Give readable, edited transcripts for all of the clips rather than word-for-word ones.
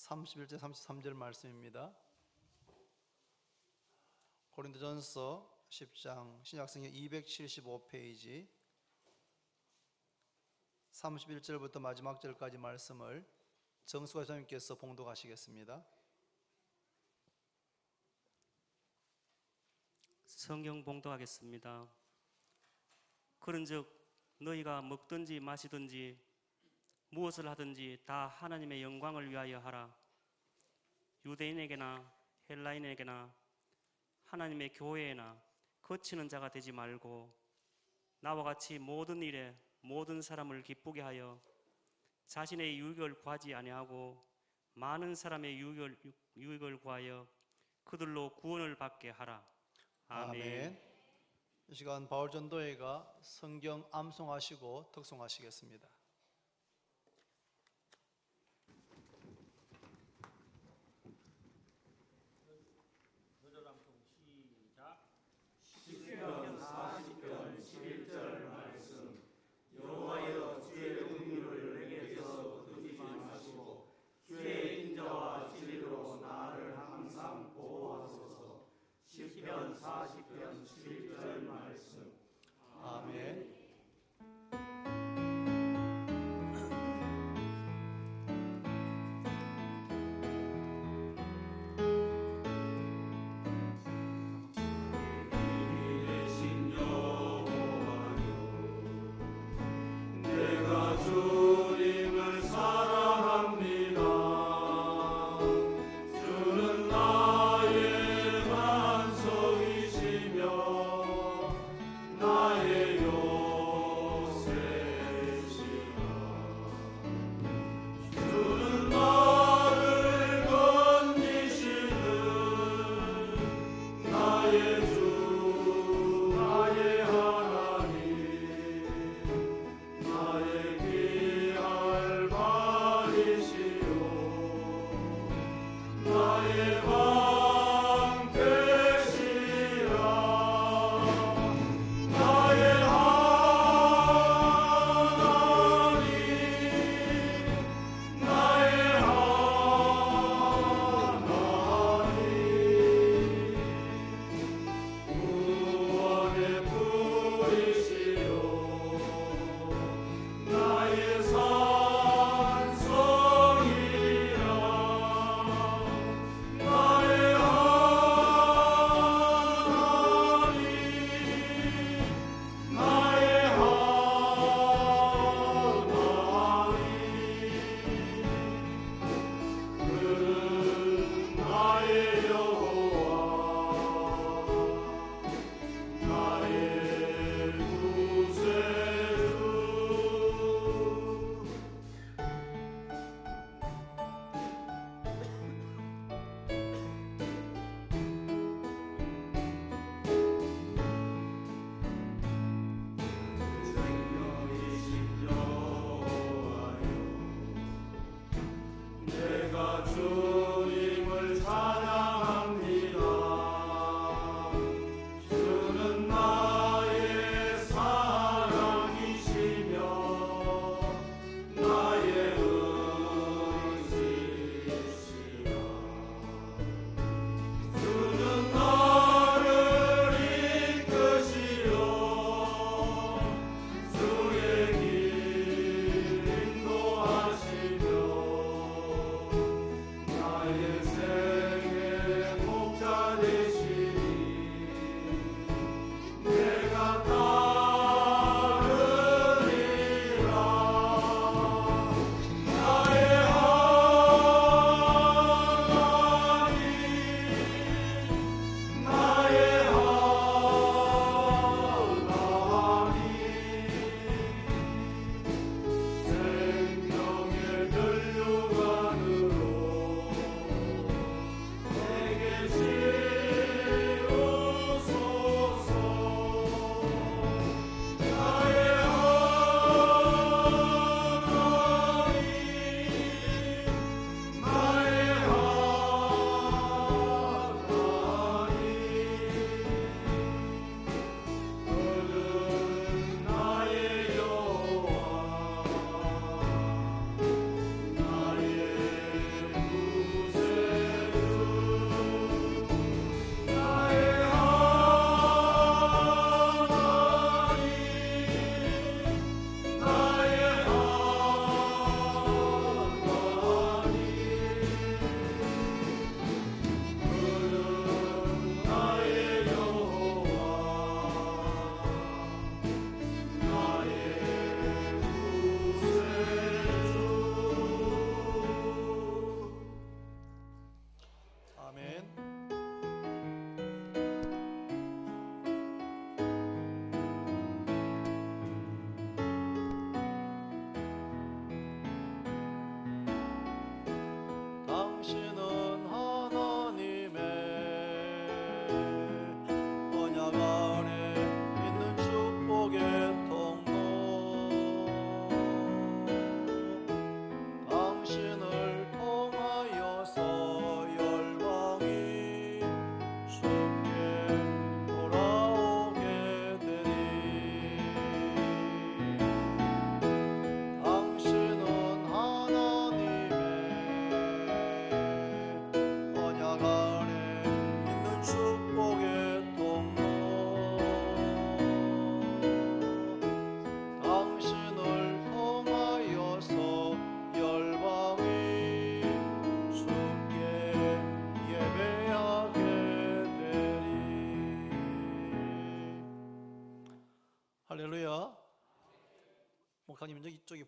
31절 33절 말씀입니다. 고린도전서 10장 신약성경 275페이지 31절부터 마지막 절까지 말씀을 정수가 선생님께서 봉독하시겠습니다. 성경 봉독하겠습니다. 그런즉 너희가 먹든지 마시든지 무엇을 하든지 다 하나님의 영광을 위하여 하라. 유대인에게나 헬라인에게나 하나님의 교회에나 거치는 자가 되지 말고 나와 같이 모든 일에 모든 사람을 기쁘게 하여 자신의 유익을 구하지 아니하고 많은 사람의 유익을 구하여 그들로 구원을 받게 하라. 아멘. 이 시간 바울 전도회가 성경 암송하시고 덕송하시겠습니다. 시편 40편 11절 말씀. 여호와여 주의 은혜를 내게서 거두지 마시고 주의 인자와 진리로 나를 항상 보호하소서. 시편 40편 11절 말씀. 아멘.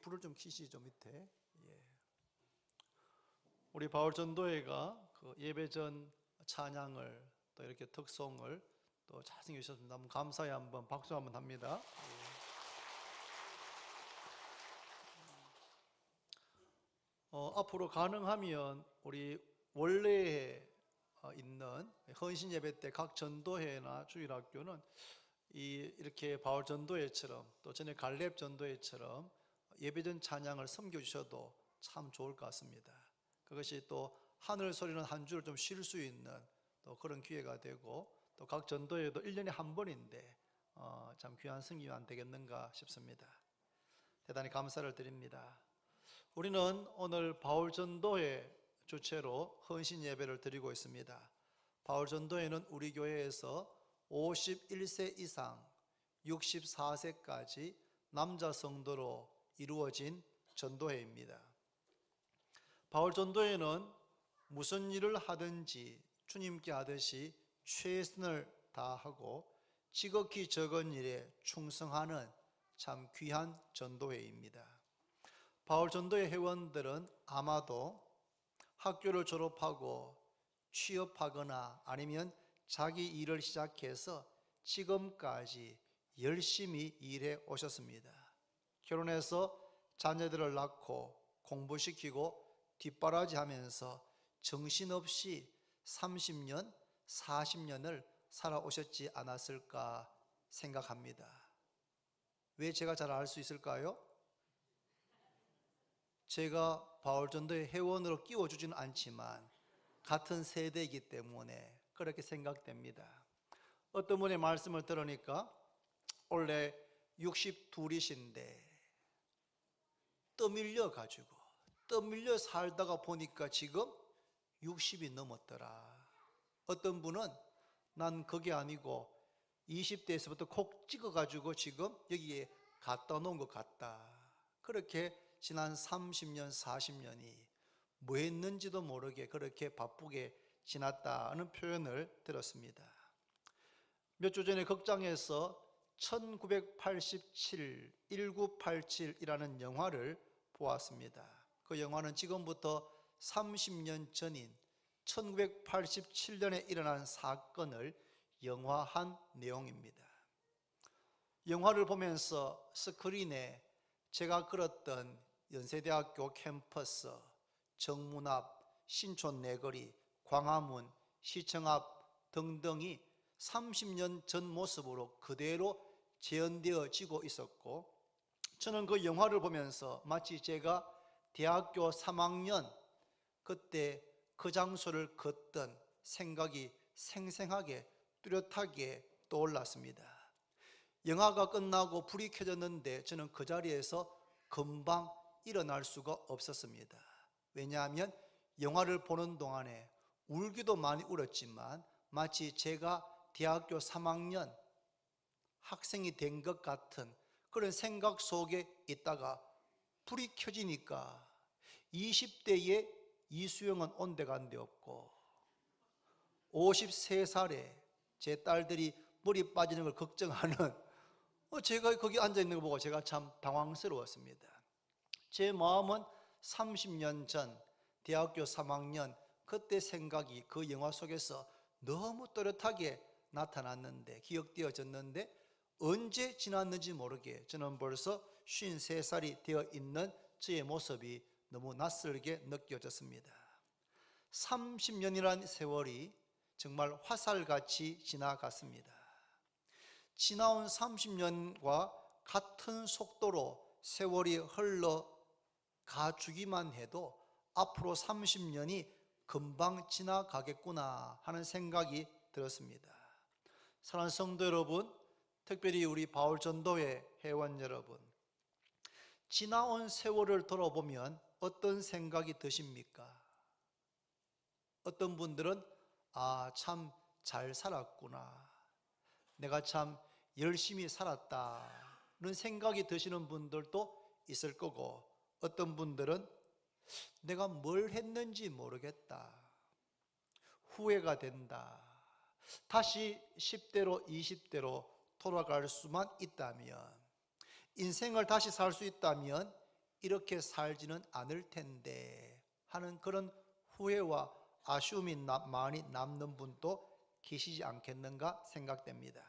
불을 좀 켜시죠, 밑에. 예. 우리 바울 전도회가 그 예배 전 찬양을 또 이렇게 특송을 또 잘 생기셨습니다. 한번 감사히 한번 박수 한번 합니다. 앞으로 가능하면 우리 원래에 있는 헌신 예배 때 각 전도회나 주일학교는 이렇게 바울 전도회처럼 또 전에 갈렙 전도회처럼 예배전 찬양을 섬겨주셔도 참 좋을 것 같습니다. 그것이 또 하늘 소리는 한 주를 좀 쉴 수 있는 또 그런 기회가 되고 또 각 전도회도 1년에 한 번인데 참 귀한 승리가 안 되겠는가 싶습니다. 대단히 감사를 드립니다. 우리는 오늘 바울 전도회 주체로 헌신 예배를 드리고 있습니다. 바울 전도회는 우리 교회에서 51세 이상 64세까지 남자 성도로 이루어진 전도회입니다. 바울 전도회는 무슨 일을 하든지 주님께 하듯이 최선을 다하고 지극히 적은 일에 충성하는 참 귀한 전도회입니다. 바울 전도회 회원들은 아마도 학교를 졸업하고 취업하거나 아니면 자기 일을 시작해서 지금까지 열심히 일해 오셨습니다. 결혼해서 자녀들을 낳고 공부시키고 뒷바라지 하면서 정신없이 30년, 40년을 살아오셨지 않았을까 생각합니다. 왜 제가 잘 알 수 있을까요? 제가 바울 전도회 회원으로 끼워주지는 않지만 같은 세대이기 때문에 그렇게 생각됩니다. 어떤 분의 말씀을 들으니까 원래 62이신데 떠밀려 살다가 보니까 지금 60이 넘었더라. 어떤 분은 난 그게 아니고 20대에서부터 콕 찍어가지고 지금 여기에 갖다 놓은 것 같다. 그렇게 지난 30년, 40년이 뭐 했는지도 모르게 그렇게 바쁘게 지났다는 표현을 들었습니다. 몇 주 전에 극장에서 1987, 1987이라는 영화를 보았습니다. 그 영화는 지금부터 30년 전인 1987년에 일어난 사건을 영화한 내용입니다. 영화를 보면서 스크린에 제가 걸었던 연세대학교 캠퍼스, 정문 앞, 신촌 내거리, 광화문, 시청 앞 등등이 30년 전 모습으로 그대로 재현되어지고 있었고, 저는 그 영화를 보면서 마치 제가 대학교 3학년 그때 그 장소를 걷던 생각이 생생하게 뚜렷하게 떠올랐습니다. 영화가 끝나고 불이 켜졌는데 저는 그 자리에서 금방 일어날 수가 없었습니다. 왜냐하면 영화를 보는 동안에 울기도 많이 울었지만 마치 제가 대학교 3학년 학생이 된 것 같은 그런 생각 속에 있다가 불이 켜지니까 20대의 이수영은 온데간데 없고 53살에 제 딸들이 머리 빠지는 걸 걱정하는 제가 거기 앉아있는 거 보고 제가 참 당황스러웠습니다. 제 마음은 30년 전 대학교 3학년 그때 생각이 그 영화 속에서 너무 또렷하게 나타났는데 기억되어졌는데 언제 지났는지 모르게 저는 벌써 53살이 되어 있는 저의 모습이 너무 낯설게 느껴졌습니다. 30년이란 세월이 정말 화살같이 지나갔습니다. 지나온 30년과 같은 속도로 세월이 흘러가주기만 해도 앞으로 30년이 금방 지나가겠구나 하는 생각이 들었습니다. 사랑하는 성도 여러분, 특별히 우리 바울 전도회 회원 여러분, 지나온 세월을 돌아보면 어떤 생각이 드십니까? 어떤 분들은 참 잘 살았구나, 내가 참 열심히 살았다는 생각이 드시는 분들도 있을 거고, 어떤 분들은 내가 뭘 했는지 모르겠다, 후회가 된다, 다시 10대로 20대로 돌아갈 수만 있다면, 인생을 다시 살 수 있다면 이렇게 살지는 않을 텐데 하는 그런 후회와 아쉬움이 많이 남는 분도 계시지 않겠는가 생각됩니다.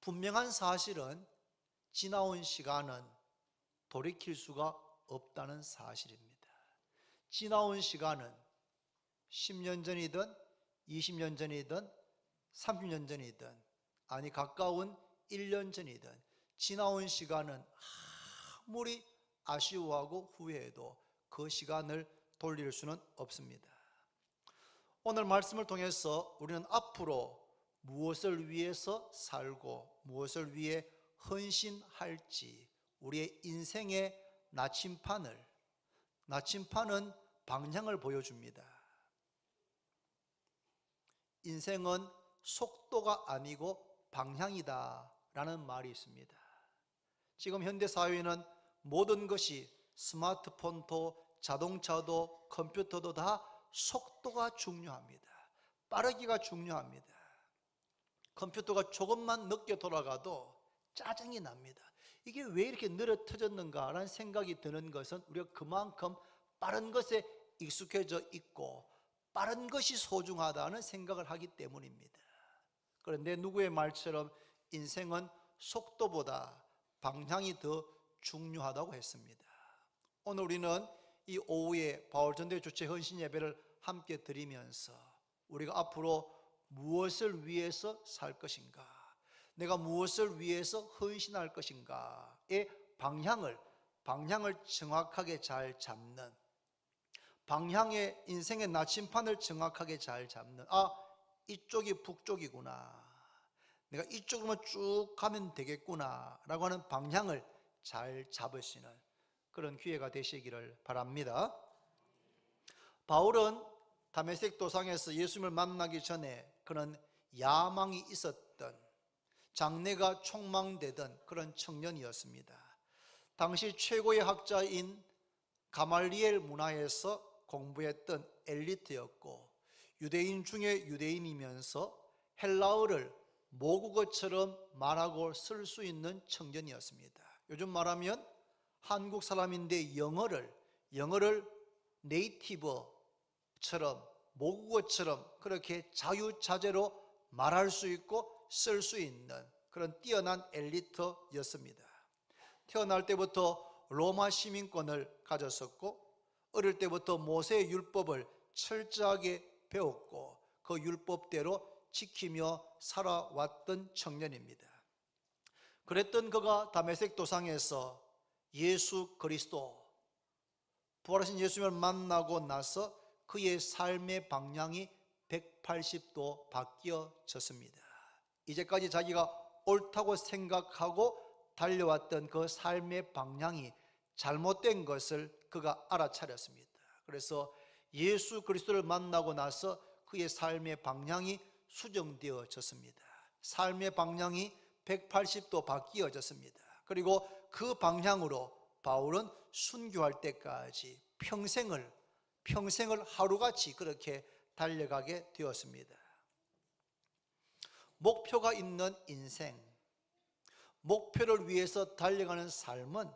분명한 사실은 지나온 시간은 돌이킬 수가 없다는 사실입니다. 지나온 시간은 10년 전이든 20년 전이든 30년 전이든 아니 가까운 1년 전이든 지나온 시간은 아무리 아쉬워하고 후회해도 그 시간을 돌릴 수는 없습니다. 오늘 말씀을 통해서 우리는 앞으로 무엇을 위해서 살고 무엇을 위해 헌신할지 우리의 인생의 나침판은 방향을 보여줍니다. 인생은 속도가 아니고 방향이다 라는 말이 있습니다. 지금 현대사회는 모든 것이 스마트폰도 자동차도 컴퓨터도 다 속도가 중요합니다. 빠르기가 중요합니다. 컴퓨터가 조금만 늦게 돌아가도 짜증이 납니다. 이게 왜 이렇게 느려터졌는가라는 생각이 드는 것은 우리가 그만큼 빠른 것에 익숙해져 있고 빠른 것이 소중하다는 생각을 하기 때문입니다. 그런데 누구의 말처럼 인생은 속도보다 방향이 더 중요하다고 했습니다. 오늘 우리는 이 오후에 바울전도회 주최 헌신 예배를 함께 드리면서 우리가 앞으로 무엇을 위해서 살 것인가, 내가 무엇을 위해서 헌신할 것인가의 방향을 정확하게 잘 잡는, 방향의 인생의 나침판을 정확하게 잘 잡는, 이쪽이 북쪽이구나, 내가 이쪽으로만 쭉 가면 되겠구나 라고 하는 방향을 잘 잡으시는 그런 기회가 되시기를 바랍니다. 바울은 다메섹 도상에서 예수님을 만나기 전에 그런 야망이 있었던, 장래가 촉망되던 그런 청년이었습니다. 당시 최고의 학자인 가말리엘 문화에서 공부했던 엘리트였고 유대인 중에 유대인이면서 헬라어를 모국어처럼 말하고 쓸 수 있는 청년이었습니다. 요즘 말하면 한국 사람인데 영어를 네이티브처럼 모국어처럼 그렇게 자유자재로 말할 수 있고 쓸 수 있는 그런 뛰어난 엘리트였습니다. 태어날 때부터 로마 시민권을 가졌었고 어릴 때부터 모세의 율법을 철저하게 배웠고 그 율법대로 지키며 살아왔던 청년입니다. 그랬던 그가 다메섹 도상에서 예수 그리스도, 부활하신 예수님을 만나고 나서 그의 삶의 방향이 180도 바뀌어졌습니다. 이제까지 자기가 옳다고 생각하고 달려왔던 그 삶의 방향이 잘못된 것을 그가 알아차렸습니다. 그래서 예수 그리스도를 만나고 나서 그의 삶의 방향이 수정되어졌습니다. 삶의 방향이 180도 바뀌어졌습니다. 그리고 그 방향으로 바울은 순교할 때까지 평생을 하루같이 그렇게 달려가게 되었습니다. 목표가 있는 인생, 목표를 위해서 달려가는 삶은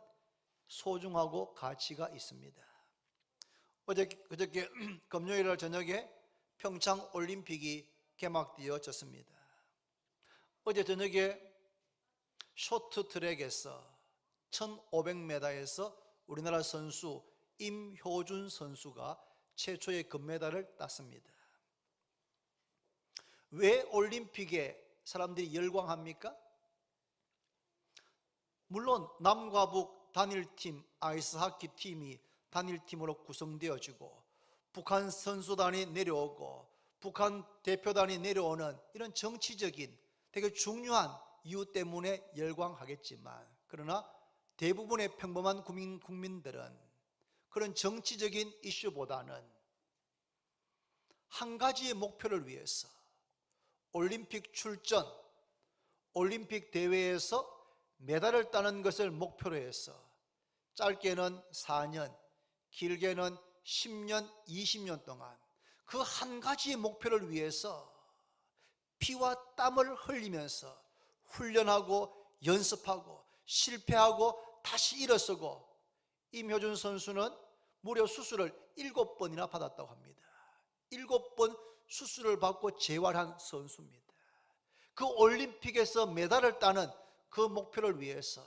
소중하고 가치가 있습니다. 그저께 금요일 저녁에 평창 올림픽이 개막되어졌습니다. 어제 저녁에 쇼트트랙에서 1500m에서 우리나라 선수 임효준 선수가 최초의 금메달을 땄습니다. 왜 올림픽에 사람들이 열광합니까? 물론 남과 북 단일팀, 아이스하키 팀이 단일팀으로 구성되어지고 북한 선수단이 내려오고 북한 대표단이 내려오는 이런 정치적인 되게 중요한 이유 때문에 열광하겠지만, 그러나 대부분의 평범한 국민들은 그런 정치적인 이슈보다는 한 가지의 목표를 위해서 올림픽 출전, 올림픽 대회에서 메달을 따는 것을 목표로 해서 짧게는 4년, 길게는 10년, 20년 동안 그 한 가지의 목표를 위해서 피와 땀을 흘리면서 훈련하고 연습하고 실패하고 다시 일어서고 임효준 선수는 무려 수술을 7번이나 받았다고 합니다. 7번 수술을 받고 재활한 선수입니다. 그 올림픽에서 메달을 따는 그 목표를 위해서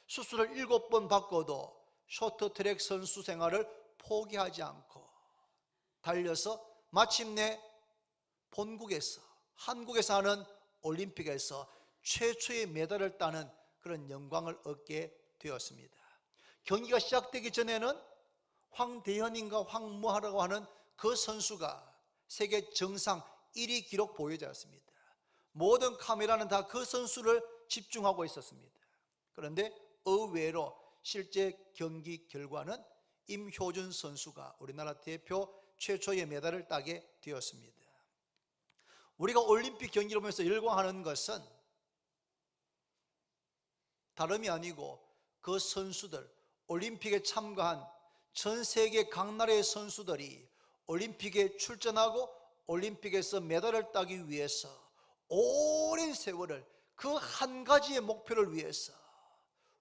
수술을 7번 받고도 쇼트트랙 선수 생활을 포기하지 않고 달려서 마침내 본국에서, 한국에서 하는 올림픽에서 최초의 메달을 따는 그런 영광을 얻게 되었습니다. 경기가 시작되기 전에는 황대현인가 황무하라고 하는 그 선수가 세계 정상 1위 기록 보유자였습니다. 모든 카메라는 다 그 선수를 집중하고 있었습니다. 그런데 의외로 실제 경기 결과는 임효준 선수가 우리나라 대표 최초의 메달을 따게 되었습니다. 우리가 올림픽 경기를 보면서 열광하는 것은 다름이 아니고 그 선수들, 올림픽에 참가한 전 세계 각 나라의 선수들이 올림픽에 출전하고 올림픽에서 메달을 따기 위해서 오랜 세월을 그 한 가지의 목표를 위해서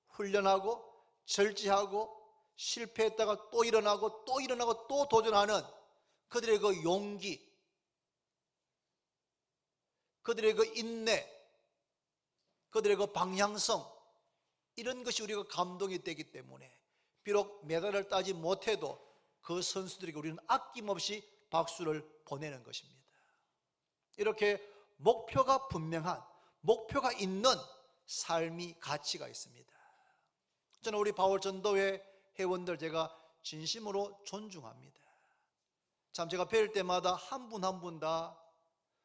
훈련하고 절제하고 실패했다가 또 일어나고 또 일어나고 또 도전하는 그들의 그 용기, 그들의 그 인내, 그들의 그 방향성, 이런 것이 우리가 감동이 되기 때문에 비록 메달을 따지 못해도 그 선수들에게 우리는 아낌없이 박수를 보내는 것입니다. 이렇게 목표가 분명한, 목표가 있는 삶이 가치가 있습니다. 저는 우리 바울 전도회 회원들 제가 진심으로 존중합니다. 참 제가 뵐 때마다 한 분 한 분 다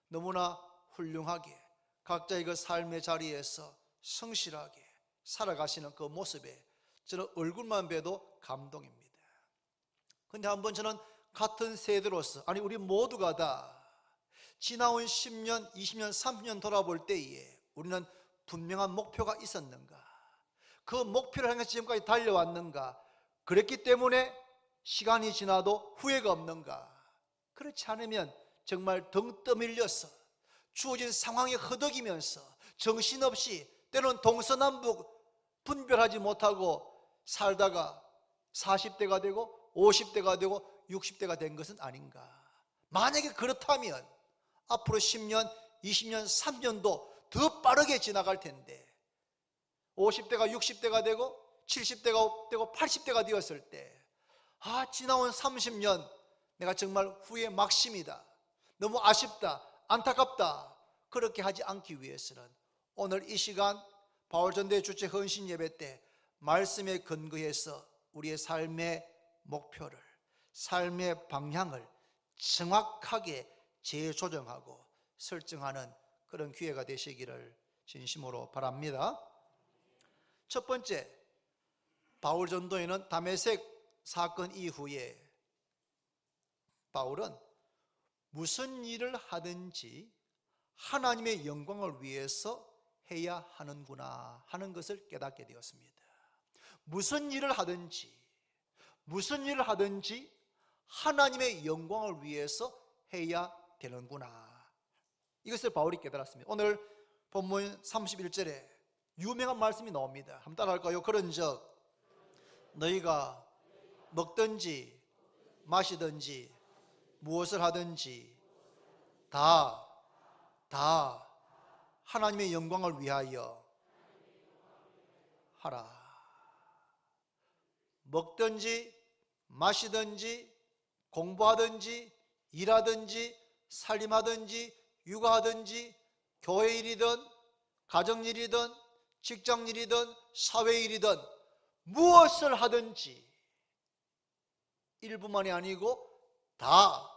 너무나 훌륭하게 각자의 그 삶의 자리에서 성실하게 살아가시는 그 모습에 저는 얼굴만 봬도 감동입니다. 근데 한번 저는 같은 세대로서, 아니 우리 모두가 다 지나온 10년, 20년, 30년 돌아볼 때에 우리는 분명한 목표가 있었는가? 그 목표를 향해서 지금까지 달려왔는가? 그랬기 때문에 시간이 지나도 후회가 없는가? 그렇지 않으면 정말 등 떠밀려서 주어진 상황에 허덕이면서 정신없이 때로는 동서남북 분별하지 못하고 살다가 40대가 되고 50대가 되고 60대가 된 것은 아닌가? 만약에 그렇다면 앞으로 10년, 20년, 3년도 더 빠르게 지나갈 텐데 50대가 60대가 되고 70대가 되고 80대가 되었을 때 지나온 30년 내가 정말 후회 막심이다, 너무 아쉽다, 안타깝다, 그렇게 하지 않기 위해서는 오늘 이 시간 바울전도회 주체 헌신 예배 때 말씀에 근거해서 우리의 삶의 목표를, 삶의 방향을 정확하게 재조정하고 설정하는 그런 기회가 되시기를 진심으로 바랍니다. 첫 번째, 바울 전도회는 다메섹 사건 이후에 바울은 무슨 일을 하든지 하나님의 영광을 위해서 해야 하는구나 하는 것을 깨닫게 되었습니다. 무슨 일을 하든지 하나님의 영광을 위해서 해야 되는구나, 이것을 바울이 깨달았습니다. 오늘 본문 31절에 유명한 말씀이 나옵니다. 한번 따라할까요? 그런즉 너희가 먹든지 마시든지 무엇을 하든지 다 하나님의 영광을 위하여 하라. 먹든지 마시든지 공부하든지 일하든지 살림하든지 육아하든지 교회 일이든 가정일이든 직장일이든 사회일이든 무엇을 하든지 일부만이 아니고 다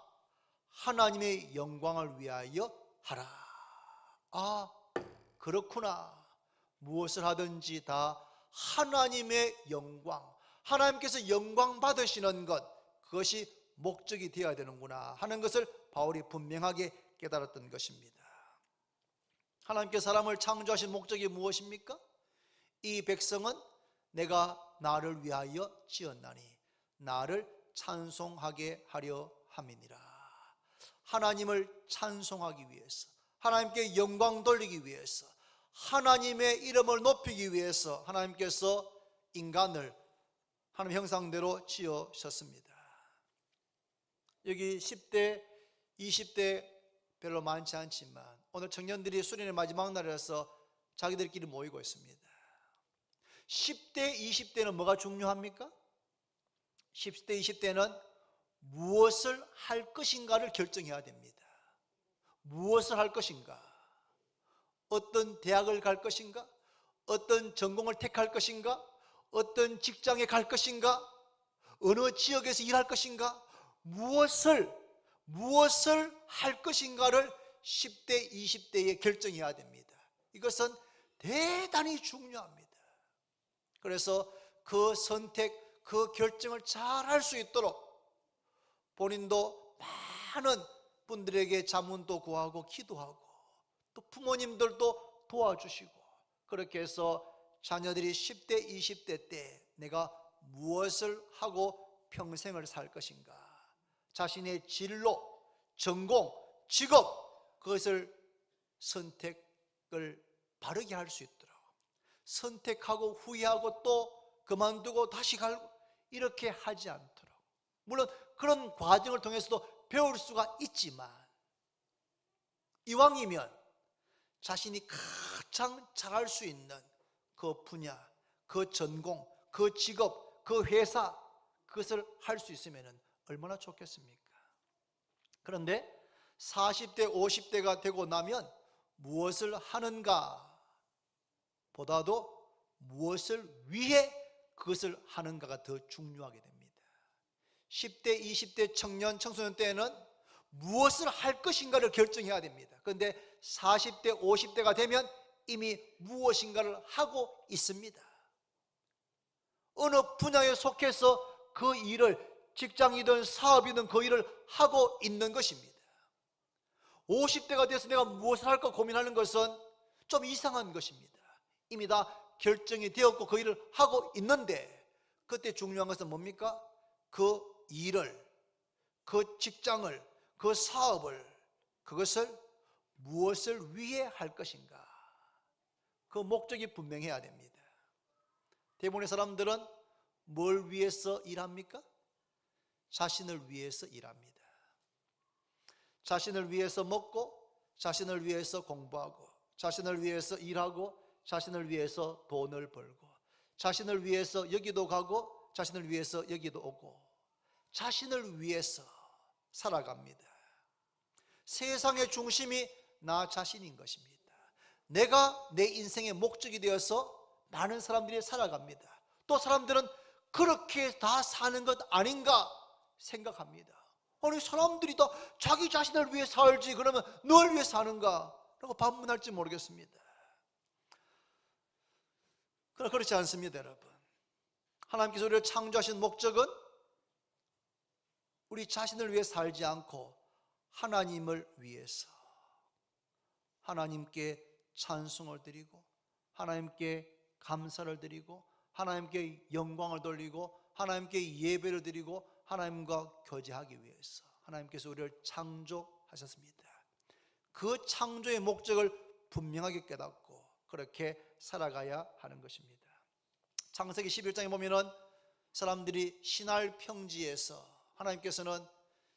하나님의 영광을 위하여 하라. 그렇구나. 무엇을 하든지 다 하나님의 영광, 하나님께서 영광 받으시는 것, 그것이 목적이 되어야 되는구나 하는 것을 바울이 분명하게 깨달았던 것입니다. 하나님께서 사람을 창조하신 목적이 무엇입니까? 이 백성은 내가 나를 위하여 지었나니 나를 찬송하게 하려 함이니라. 하나님을 찬송하기 위해서, 하나님께 영광 돌리기 위해서, 하나님의 이름을 높이기 위해서 하나님께서 인간을 하나님 형상대로 지으셨습니다. 여기 10대, 20대 별로 많지 않지만 오늘 청년들이 수련의 마지막 날이라서 자기들끼리 모이고 있습니다. 10대, 20대는 뭐가 중요합니까? 10대, 20대는 무엇을 할 것인가를 결정해야 됩니다. 무엇을 할 것인가? 어떤 대학을 갈 것인가? 어떤 전공을 택할 것인가? 어떤 직장에 갈 것인가? 어느 지역에서 일할 것인가? 무엇을 할 것인가를 10대, 20대에 결정해야 됩니다. 이것은 대단히 중요합니다. 그래서 그 선택, 그 결정을 잘 할 수 있도록 본인도 많은 분들에게 자문도 구하고 기도하고 또 부모님들도 도와주시고 그렇게 해서 자녀들이 10대, 20대 때 내가 무엇을 하고 평생을 살 것인가, 자신의 진로, 전공, 직업 그것을 선택을 바르게 할 수 있도록, 선택하고 후회하고 또 그만두고 다시 갈고 이렇게 하지 않도록, 물론 그런 과정을 통해서도 배울 수가 있지만 이왕이면 자신이 가장 잘할 수 있는 그 분야, 그 전공, 그 직업, 그 회사 그것을 할 수 있으면 얼마나 좋겠습니까? 그런데 40대, 50대가 되고 나면 무엇을 하는가 보다도 무엇을 위해 그것을 하는가가 더 중요하게 됩니다. 10대, 20대 청년, 청소년 때는 무엇을 할 것인가를 결정해야 됩니다. 그런데 40대, 50대가 되면 이미 무엇인가를 하고 있습니다. 어느 분야에 속해서 그 일을, 직장이든 사업이든 그 일을 하고 있는 것입니다. 50대가 돼서 내가 무엇을 할까 고민하는 것은 좀 이상한 것입니다. 이미 다 결정이 되었고 그 일을 하고 있는데, 그때 중요한 것은 뭡니까? 그 일을, 그 직장을, 그 사업을, 그것을 무엇을 위해 할 것인가, 그 목적이 분명해야 됩니다. 대부분의 사람들은 뭘 위해서 일합니까? 자신을 위해서 일합니다. 자신을 위해서 먹고, 자신을 위해서 공부하고, 자신을 위해서 일하고, 자신을 위해서 돈을 벌고, 자신을 위해서 여기도 가고, 자신을 위해서 여기도 오고, 자신을 위해서 살아갑니다. 세상의 중심이 나 자신인 것입니다. 내가 내 인생의 목적이 되어서 많은 사람들이 살아갑니다. 또 사람들은 그렇게 다 사는 것 아닌가 생각합니다. 아니, 사람들이 다 자기 자신을 위해 살지 그러면 널 위해 사는가? 라고 반문할지 모르겠습니다. 그러나 그렇지 않습니다, 여러분. 하나님께서 우리를 창조하신 목적은 우리 자신을 위해 살지 않고 하나님을 위해서, 하나님께 찬송을 드리고, 하나님께 감사를 드리고, 하나님께 영광을 돌리고, 하나님께 예배를 드리고, 하나님과 교제하기 위해서 하나님께서 우리를 창조하셨습니다. 그 창조의 목적을 분명하게 깨닫고 그렇게 살아가야 하는 것입니다. 창세기 11장에 보면은 사람들이 신할 평지에서 하나님께서는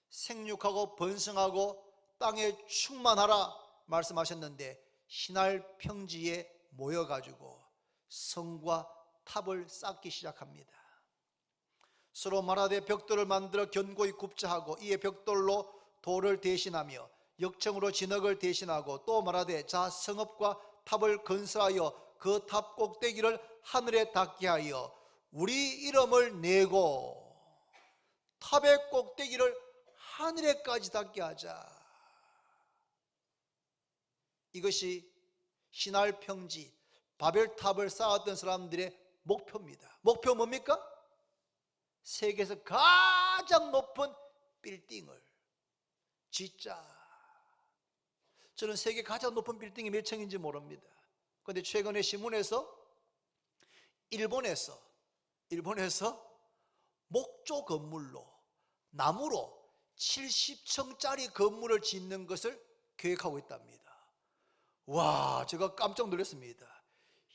생육하고 번성하고 땅에 충만하라 말씀하셨는데, 신할 평지에 모여가지고 성과 탑을 쌓기 시작합니다. 서로 말하되 벽돌을 만들어 견고히 굽자 하고, 이에 벽돌로 돌을 대신하며 역청으로 진흙을 대신하고, 또 말하되 자 성읍과 탑을 건설하여 그 탑 꼭대기를 하늘에 닿게 하여 우리 이름을 내고 탑의 꼭대기를 하늘에까지 닿게 하자. 이것이 신할 평지 바벨탑을 쌓았던 사람들의 목표입니다. 목표 뭡니까? 세계에서 가장 높은 빌딩을 짓자. 저는 세계 가장 높은 빌딩이 몇 층인지 모릅니다. 그런데 최근에 신문에서 일본에서 목조 건물로, 나무로 70층짜리 건물을 짓는 것을 계획하고 있답니다. 와, 제가 깜짝 놀랐습니다.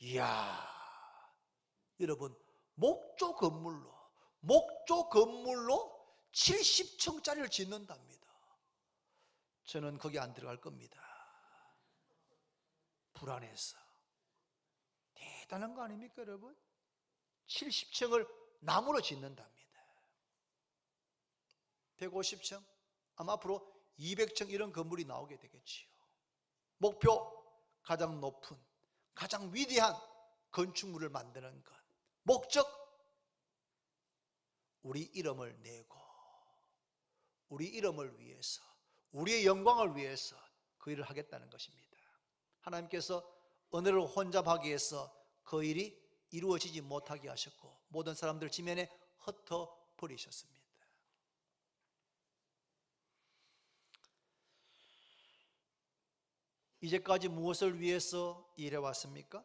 이야, 여러분, 목조 건물로, 목조 건물로 70층짜리를 짓는답니다. 저는 거기 안 들어갈 겁니다. 불안해서. 대단한 거 아닙니까, 여러분? 70층을 나무로 짓는답니다. 150층, 아마 앞으로 200층 이런 건물이 나오게 되겠지요. 목표, 가장 높은, 가장 위대한 건축물을 만드는 것. 목적, 우리 이름을 내고 우리 이름을 위해서, 우리의 영광을 위해서 그 일을 하겠다는 것입니다. 하나님께서 은혜를 혼잡하기 위해서 그 일이 이루어지지 못하게 하셨고 모든 사람들 지면에 흩어버리셨습니다. 이제까지 무엇을 위해서 일해왔습니까?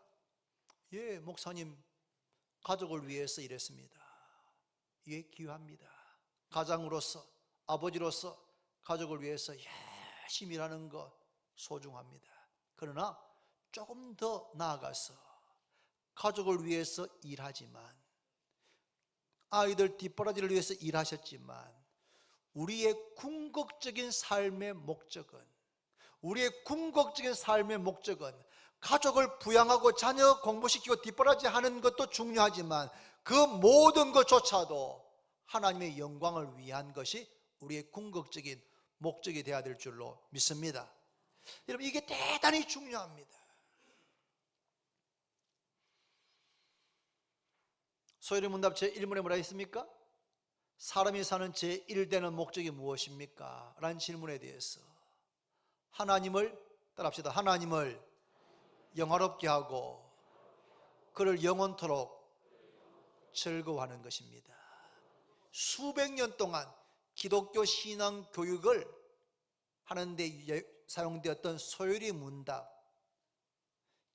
예, 목사님, 가족을 위해서 일했습니다. 예, 귀합니다. 가장으로서, 아버지로서 가족을 위해서 열심히 일하는 것 소중합니다. 그러나 조금 더 나아가서 가족을 위해서 일하지만, 아이들 뒷바라지를 위해서 일하셨지만, 우리의 궁극적인 삶의 목적은, 우리의 궁극적인 삶의 목적은 가족을 부양하고 자녀 공부시키고 뒷바라지 하는 것도 중요하지만 그 모든 것조차도 하나님의 영광을 위한 것이 우리의 궁극적인 목적이 되어야 될 줄로 믿습니다. 여러분, 이게 대단히 중요합니다. 소요리 문답 제1문에 뭐라 했습니까? 사람이 사는 제1되는 목적이 무엇입니까? 라는 질문에 대해서 하나님을, 따라합시다. 하나님을 영화롭게 하고 그를 영원토록 즐거워하는 것입니다. 수백 년 동안 기독교 신앙 교육을 하는데 사용되었던 소요리 문답,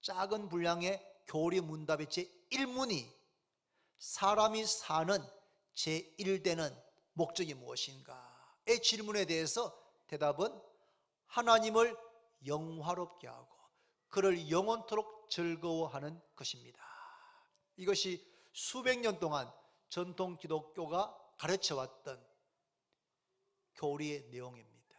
작은 분량의 교리 문답의 제1문이 사람이 사는 제1되는 목적이 무엇인가의 질문에 대해서 대답은 하나님을 영화롭게 하고 그를 영원토록 즐거워하는 것입니다. 이것이 수백 년 동안 전통 기독교가 가르쳐왔던 교리의 내용입니다.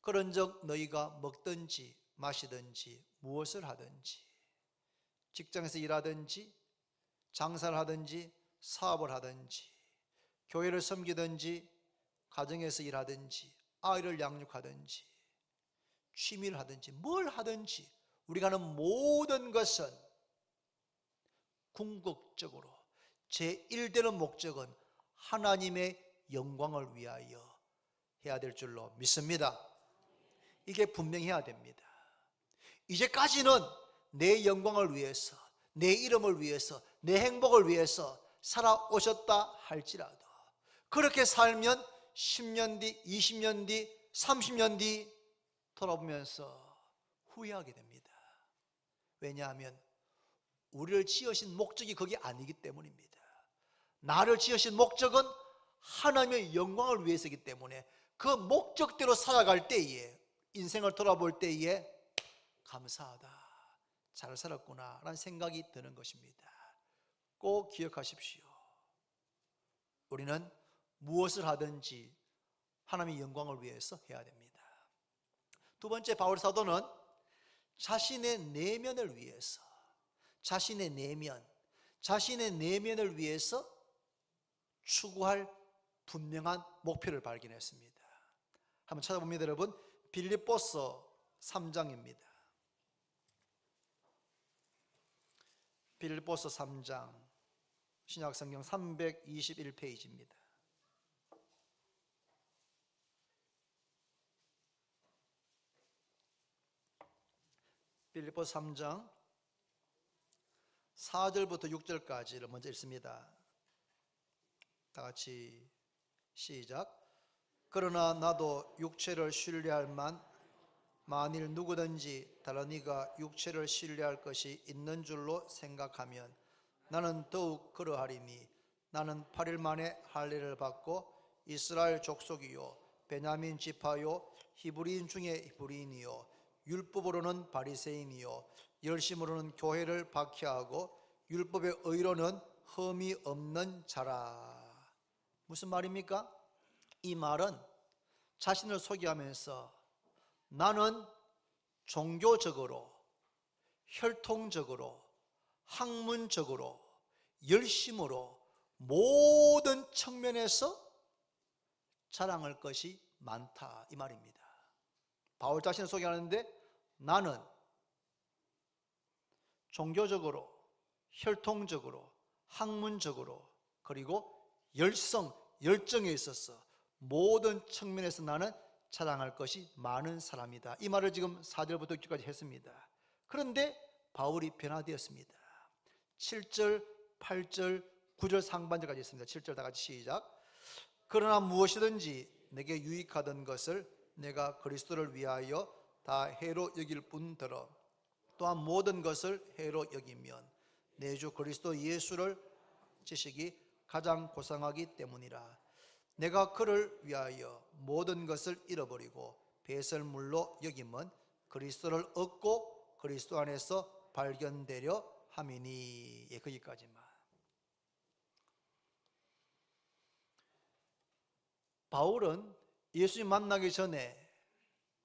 그런즉 너희가 먹든지 마시든지 무엇을 하든지, 직장에서 일하든지 장사를 하든지 사업을 하든지 교회를 섬기든지 가정에서 일하든지 아이를 양육하든지 취미를 하든지 뭘 하든지 우리가 하는 모든 것은 궁극적으로 제1되는 목적은 하나님의 영광을 위하여 해야 될 줄로 믿습니다. 이게 분명해야 됩니다. 이제까지는 내 영광을 위해서, 내 이름을 위해서, 내 행복을 위해서 살아오셨다 할지라도 그렇게 살면 10년 뒤, 20년 뒤, 30년 뒤 돌아보면서 후회하게 됩니다. 왜냐하면 우리를 지으신 목적이 거기 아니기 때문입니다. 나를 지으신 목적은 하나님의 영광을 위해서이기 때문에 그 목적대로 살아갈 때에, 인생을 돌아볼 때에 감사하다, 잘 살았구나 라는 생각이 드는 것입니다. 꼭 기억하십시오. 우리는 무엇을 하든지 하나님의 영광을 위해서 해야 됩니다. 두 번째, 바울 사도는 자신의 내면을 위해서, 자신의 내면을 위해서 추구할 분명한 목표를 발견했습니다. 한번 찾아봅니다. 여러분, 빌립보서 3장입니다. 빌립보서 3장, 신약성경 321페이지입니다. 빌립보서 3장 4절부터 6절까지를 먼저 읽습니다. 다 같이 시작. 그러나 나도 육체를 신뢰할 만일 누구든지 다른 이가 육체를 신뢰할 것이 있는 줄로 생각하면 나는 더욱 그러하리니 나는 8일 만에 할례를 받고 이스라엘 족속이요 베냐민 지파요 히브리인 중에 히브리인이요 율법으로는 바리새인이요 열심으로는 교회를 박해하고 율법의 의로는 흠이 없는 자라. 무슨 말입니까? 이 말은 자신을 소개하면서 나는 종교적으로, 혈통적으로, 학문적으로, 열심으로 모든 측면에서 자랑할 것이 많다, 이 말입니다. 바울 자신을 소개하는데 나는 종교적으로, 혈통적으로, 학문적으로, 그리고 열정에 있어서 모든 측면에서 나는 자랑할 것이 많은 사람이다. 이 말을 지금 4절부터 6절까지 했습니다. 그런데 바울이 변화되었습니다. 7절, 8절, 9절 상반절까지 있습니다. 7절 다 같이 시작. 그러나 무엇이든지 내게 유익하던 것을 내가 그리스도를 위하여 다 해로 여길 뿐더러 또한 모든 것을 해로 여기면 내 주 그리스도 예수를 지식이 가장 고상하기 때문이라. 내가 그를 위하여 모든 것을 잃어버리고 배설물로 여김은 그리스도를 얻고 그리스도 안에서 발견되려 함이니. 예, 거기까지만. 바울은 예수님 만나기 전에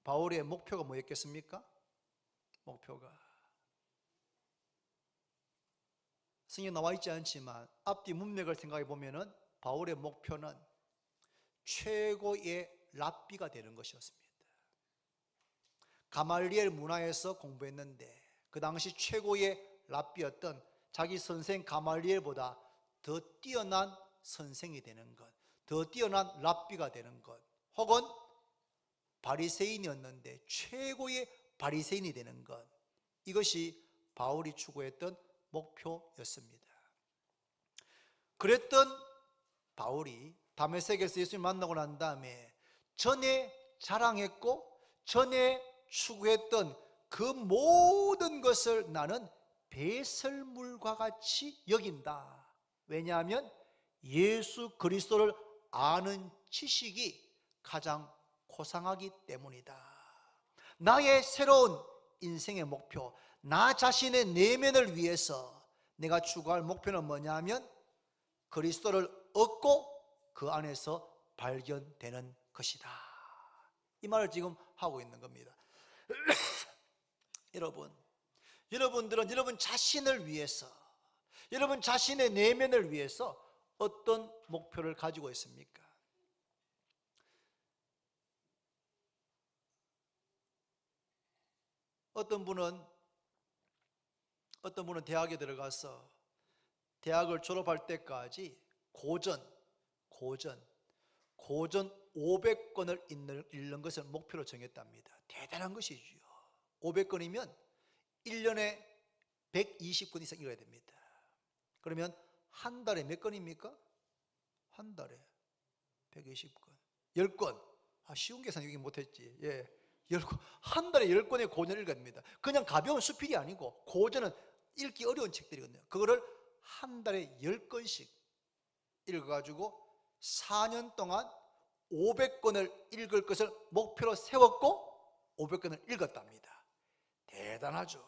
바울의 목표가 뭐였겠습니까? 목표가 성경에 나와 있지 않지만 앞뒤 문맥을 생각해 보면은 바울의 목표는 최고의 랍비가 되는 것이었습니다. 가말리엘 문화에서 공부했는데 그 당시 최고의 랍비였던 자기 선생 가말리엘보다 더 뛰어난 선생이 되는 것, 더 뛰어난 랍비가 되는 것, 혹은 바리새인이었는데 최고의 바리새인이 되는 것, 이것이 바울이 추구했던 목표였습니다. 그랬던 바울이 다메섹에서 예수님을 만나고 난 다음에 전에 자랑했고 전에 추구했던 그 모든 것을 나는 배설물과 같이 여긴다. 왜냐하면 예수 그리스도를 아는 지식이 가장 고상하기 때문이다. 나의 새로운 인생의 목표, 나 자신의 내면을 위해서 내가 추구할 목표는 뭐냐면 그리스도를 얻고 그 안에서 발견되는 것이다. 이 말을 지금 하고 있는 겁니다. 여러분들은 여러분 자신을 위해서, 여러분 자신의 내면을 위해서 어떤 목표를 가지고 있습니까? 어떤 분은 대학에 들어가서 대학을 졸업할 때까지 고전 500권을 읽는 것을 목표로 정했답니다. 대단한 것이지요. 500권이면 1년에 120권 이상 읽어야 됩니다. 그러면 한 달에 몇 권입니까? 한 달에 120권, 10권. 쉬운 계산 여기 못했지. 예, 10권. 한 달에 10권의 고전을 읽어야 됩니다. 그냥 가벼운 수필이 아니고 고전은 읽기 어려운 책들이거든요. 그거를 한 달에 10권씩 읽어가지고 4년 동안 500권을 읽을 것을 목표로 세웠고 500권을 읽었답니다. 대단하죠.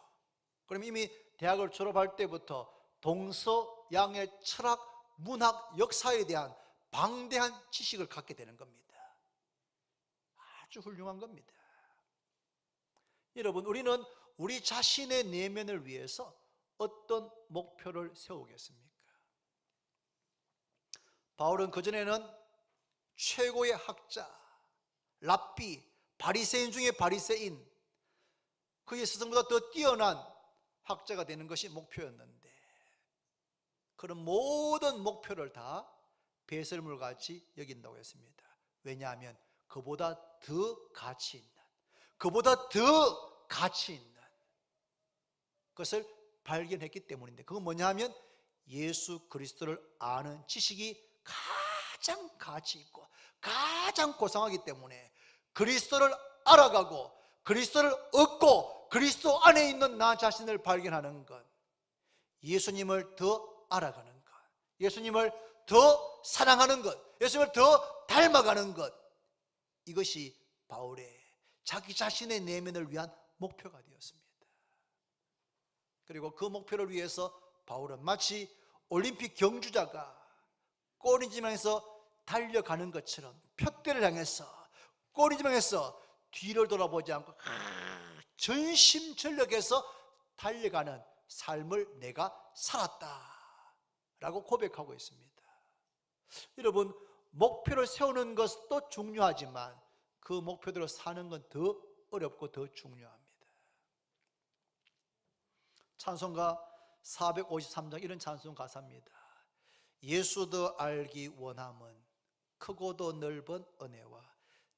그럼 이미 대학을 졸업할 때부터 동서양의 철학, 문학, 역사에 대한 방대한 지식을 갖게 되는 겁니다. 아주 훌륭한 겁니다. 여러분, 우리는 우리 자신의 내면을 위해서 어떤 목표를 세우겠습니까? 바울은 그전에는 최고의 학자, 랍비, 바리새인 중에 바리새인, 그의 스승보다 더 뛰어난 학자가 되는 것이 목표였는데 그런 모든 목표를 다 배설물같이 여긴다고 했습니다. 왜냐하면 그보다 더 가치 있는 것을 발견했기 때문인데, 그건 뭐냐 하면 예수 그리스도를 아는 지식이 가장 가치 있고 가장 고상하기 때문에 그리스도를 알아가고 그리스도를 얻고 그리스도 안에 있는 나 자신을 발견하는 것, 예수님을 더 알아가는 것, 예수님을 더 사랑하는 것, 예수님을 더 닮아가는 것, 이것이 바울의 자기 자신의 내면을 위한 목표가 되었습니다. 그리고 그 목표를 위해서 바울은 마치 올림픽 경주자가 꼬리지면에서 달려가는 것처럼 표대를 향해서 꼬리지면에서 뒤를 돌아보지 않고 전심전력해서 달려가는 삶을 내가 살았다 라고 고백하고 있습니다. 여러분, 목표를 세우는 것도 중요하지만 그 목표대로 사는 건 더 어렵고 더 중요합니다. 찬송가 453장 이런 찬송 가사입니다. 예수 더 알기 원함은 크고도 넓은 은혜와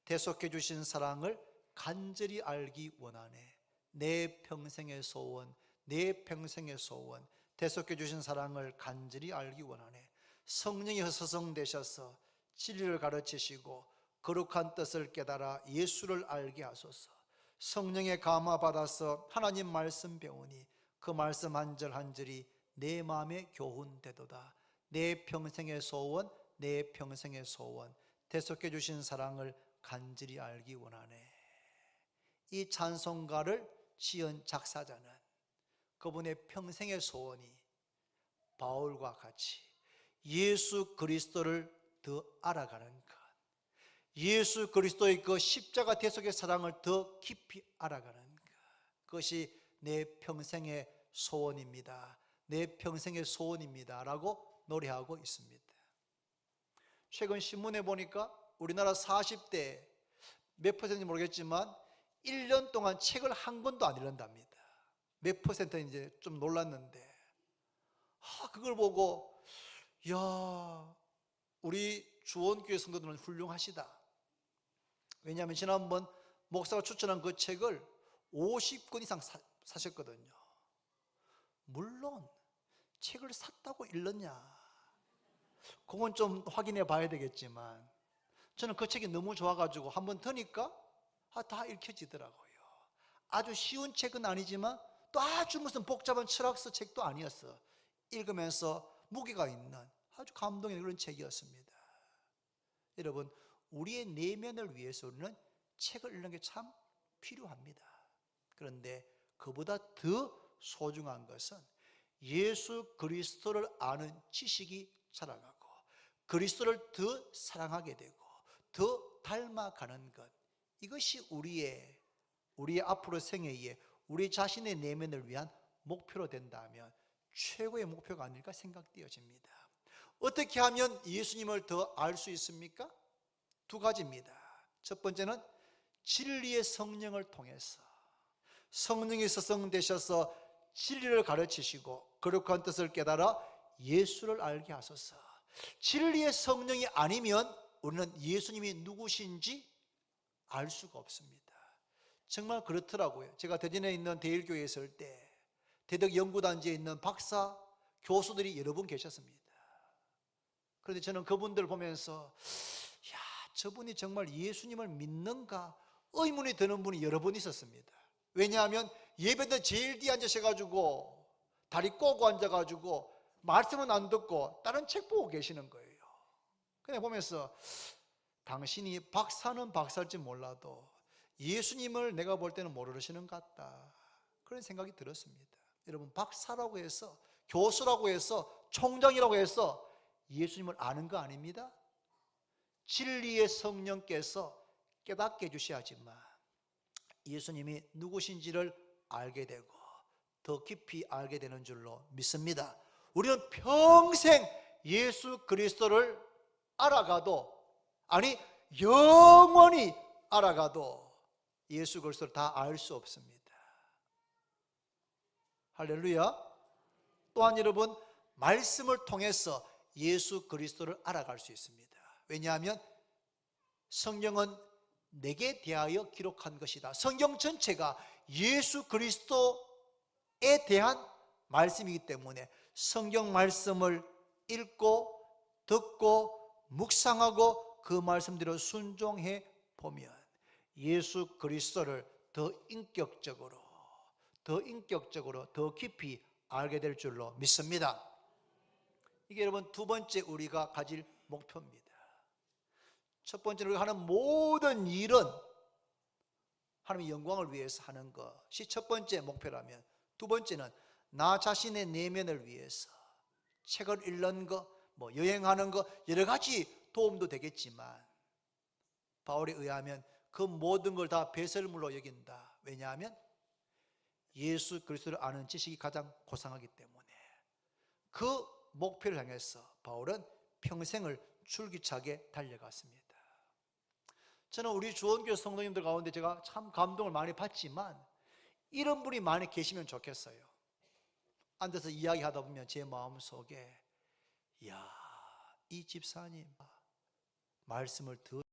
대속해 주신 사랑을 간절히 알기 원하네. 내 평생의 소원, 내 평생의 소원, 대속해 주신 사랑을 간절히 알기 원하네. 성령이 허서성되셔서 진리를 가르치시고 거룩한 뜻을 깨달아 예수를 알게 하소서. 성령의 감화 받아서 하나님 말씀 배우니 그 말씀 한 절 한 절이 내 마음에 교훈되도다. 내 평생의 소원, 내 평생의 소원, 대속해 주신 사랑을 간절히 알기 원하네. 이 찬송가를 지은 작사자는 그분의 평생의 소원이 바울과 같이 예수 그리스도를 더 알아가는 것, 예수 그리스도의 그 십자가 대속의 사랑을 더 깊이 알아가는 것, 그것이 내 평생의 소원입니다. 내 평생의 소원입니다 라고 노래하고 있습니다. 최근 신문에 보니까 우리나라 40대 몇 퍼센트인지 모르겠지만 1년 동안 책을 한 권도 안 읽는답니다. 몇 퍼센트인지 좀 놀랐는데, 그걸 보고 야, 우리 주원교회 성도들은 훌륭하시다. 왜냐하면 지난번 목사가 추천한 그 책을 50권 이상 사셨거든요. 물론 책을 샀다고 읽느냐, 그건 좀 확인해 봐야 되겠지만 저는 그 책이 너무 좋아가지고 한번 드니까 다 읽혀지더라고요. 아주 쉬운 책은 아니지만 또 아주 무슨 복잡한 철학서 책도 아니었어. 읽으면서 무게가 있는 아주 감동의 그런 책이었습니다. 여러분, 우리의 내면을 위해서 우리는 책을 읽는 게 참 필요합니다. 그런데 그보다 더 소중한 것은 예수 그리스도를 아는 지식이 자라가고 그리스도를 더 사랑하게 되고 더 닮아가는 것, 이것이 우리의 앞으로 생애에 우리 자신의 내면을 위한 목표로 된다면 최고의 목표가 아닐까 생각되어집니다. 어떻게 하면 예수님을 더 알 수 있습니까? 두 가지입니다. 첫 번째는 진리의 성령을 통해서 성령이 서성되셔서 진리를 가르치시고 거룩한 뜻을 깨달아 예수를 알게 하소서. 진리의 성령이 아니면 우리는 예수님이 누구신지 알 수가 없습니다. 정말 그렇더라고요. 제가 대전에 있는 대일교회에 있을 때 대덕연구단지에 있는 박사 교수들이 여러 분 계셨습니다. 그런데 저는 그분들 보면서 야, 저분이 정말 예수님을 믿는가 의문이 드는 분이 여러 분 있었습니다. 왜냐하면 예배도 제일 뒤에 앉으셔가지고 다리 꼬고 앉아가지고 말씀은 안 듣고 다른 책 보고 계시는 거예요. 그냥 보면서 당신이 박사는 박사일지 몰라도 예수님을 내가 볼 때는 모르시는 것 같다, 그런 생각이 들었습니다. 여러분, 박사라고 해서, 교수라고 해서, 총장이라고 해서 예수님을 아는 거 아닙니다. 진리의 성령께서 깨닫게 해주셔야지만 예수님이 누구신지를 알게 되고 더 깊이 알게 되는 줄로 믿습니다. 우리는 평생 예수 그리스도를 알아가도, 아니 영원히 알아가도 예수 그리스도를 다 알 수 없습니다. 할렐루야. 또한 여러분, 말씀을 통해서 예수 그리스도를 알아갈 수 있습니다. 왜냐하면 성경은 내게 대하여 기록한 것이다. 성경 전체가 예수 그리스도에 대한 말씀이기 때문에 성경 말씀을 읽고 듣고 묵상하고 그 말씀대로 순종해 보면 예수 그리스도를 더 인격적으로 더 깊이 알게 될 줄로 믿습니다. 이게 여러분 두 번째 우리가 가질 목표입니다. 첫 번째는 우리가 하는 모든 일은 하나님의 영광을 위해서 하는 것이 첫 번째 목표라면, 두 번째는 나 자신의 내면을 위해서 책을 읽는 거, 뭐 여행하는 거 여러 가지 도움도 되겠지만 바울에 의하면 그 모든 걸 다 배설물로 여긴다. 왜냐하면 예수 그리스도를 아는 지식이 가장 고상하기 때문에 그 목표를 향해서 바울은 평생을 줄기차게 달려갔습니다. 저는 우리 주원교회 성도님들 가운데 제가 참 감동을 많이 받지만 이런 분이 많이 계시면 좋겠어요. 앉아서 이야기하다 보면 제 마음속에 이야, 이 집사님 말씀을 더